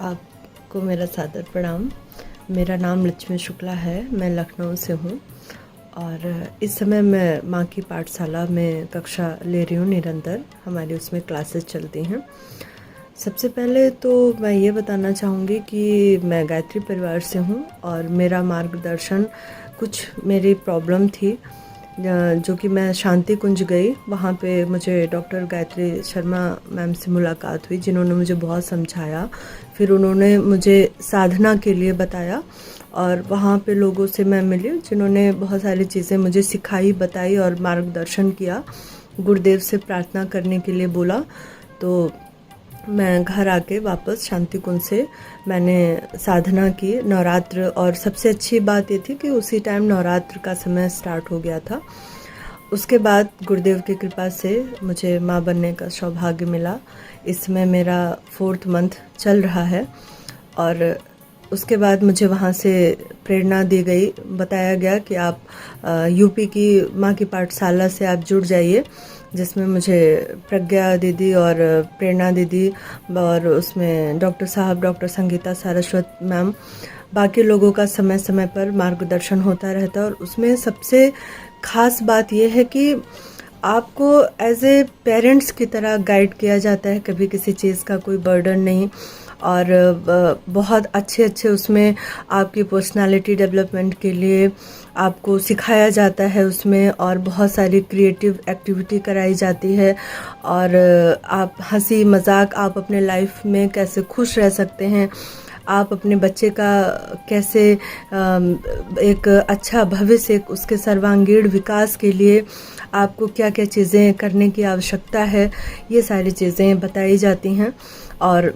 आपको मेरा सादर प्रणाम। मेरा नाम लक्ष्मी शुक्ला है, मैं लखनऊ से हूँ और इस समय मैं माँ की पाठशाला में कक्षा ले रही हूँ निरंतर। हमारी उसमें क्लासेस चलती हैं। सबसे पहले तो मैं ये बताना चाहूँगी कि मैं गायत्री परिवार से हूँ और मेरा मार्गदर्शन कुछ मेरी प्रॉब्लम थी जो कि मैं शांति कुंज गई। वहाँ पे मुझे डॉक्टर गायत्री शर्मा मैम से मुलाकात हुई, जिन्होंने मुझे बहुत समझाया। फिर उन्होंने मुझे साधना के लिए बताया और वहाँ पे लोगों से मैं मिली जिन्होंने बहुत सारी चीज़ें मुझे सिखाई, बताई और मार्गदर्शन किया। गुरुदेव से प्रार्थना करने के लिए बोला। तो मैं घर आके वापस शांति कुंज से मैंने साधना की नवरात्र, और सबसे अच्छी बात ये थी कि उसी टाइम नवरात्र का समय स्टार्ट हो गया था। उसके बाद गुरुदेव की कृपा से मुझे माँ बनने का सौभाग्य मिला। इसमें मेरा 4th मंथ चल रहा है और उसके बाद मुझे वहाँ से प्रेरणा दी गई, बताया गया कि आप यूपी की माँ की पाठशाला से आप जुड़ जाइए, जिसमें मुझे प्रज्ञा दीदी और प्रेरणा दीदी और उसमें डॉक्टर साहब, डॉक्टर संगीता सारस्वत मैम, बाकी लोगों का समय समय पर मार्गदर्शन होता रहता है। और उसमें सबसे ख़ास बात यह है कि आपको एज ए पेरेंट्स की तरह गाइड किया जाता है, कभी किसी चीज़ का कोई बर्डन नहीं। और बहुत अच्छे अच्छे उसमें आपकी पर्सनालिटी डेवलपमेंट के लिए आपको सिखाया जाता है उसमें, और बहुत सारी क्रिएटिव एक्टिविटी कराई जाती है। और आप हंसी मजाक, आप अपने लाइफ में कैसे खुश रह सकते हैं, आप अपने बच्चे का कैसे एक अच्छा भविष्य, उसके सर्वांगीण विकास के लिए आपको क्या क्या चीज़ें करने की आवश्यकता है, ये सारी चीज़ें बताई जाती हैं। और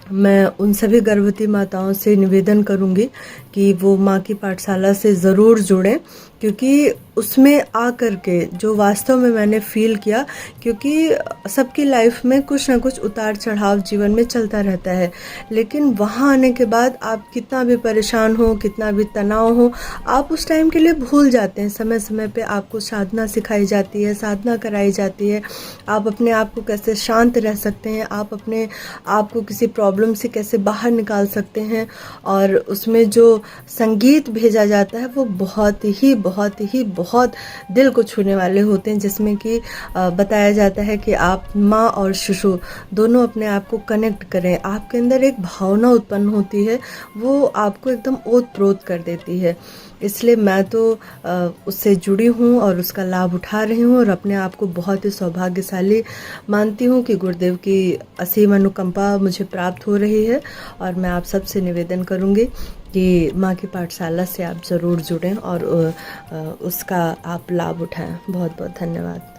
मैं उन सभी गर्भवती माताओं से निवेदन करूंगी कि वो माँ की पाठशाला से ज़रूर जुड़ें, क्योंकि उसमें आकर के जो वास्तव में मैंने फ़ील किया, क्योंकि सबकी लाइफ में कुछ ना कुछ उतार चढ़ाव जीवन में चलता रहता है, लेकिन वहाँ आने के बाद आप कितना भी परेशान हो, कितना भी तनाव हो, आप उस टाइम के लिए भूल जाते हैं। समय समय पे आपको साधना सिखाई जाती है, साधना कराई जाती है, आप अपने आप को कैसे शांत रह सकते हैं, आप अपने आप को किसी प्रॉब्लम से कैसे बाहर निकाल सकते हैं। और उसमें जो संगीत भेजा जाता है वो बहुत दिल को छूने वाले होते हैं, जिसमें कि बताया जाता है कि आप माँ और शिशु दोनों अपने आप को कनेक्ट करें। आपके अंदर एक भावना उत्पन्न होती है, वो आपको एकदम ओत-प्रोत कर देती है। इसलिए मैं तो उससे जुड़ी हूँ और उसका लाभ उठा रही हूँ और अपने आप को बहुत ही सौभाग्यशाली मानती हूँ कि गुरुदेव की असीम अनुकंपा मुझे प्राप्त हो रही है। और मैं आप सबसे निवेदन करूँगी कि माँ की पाठशाला से आप ज़रूर जुड़ें और उसका आप लाभ उठाएं। बहुत बहुत धन्यवाद।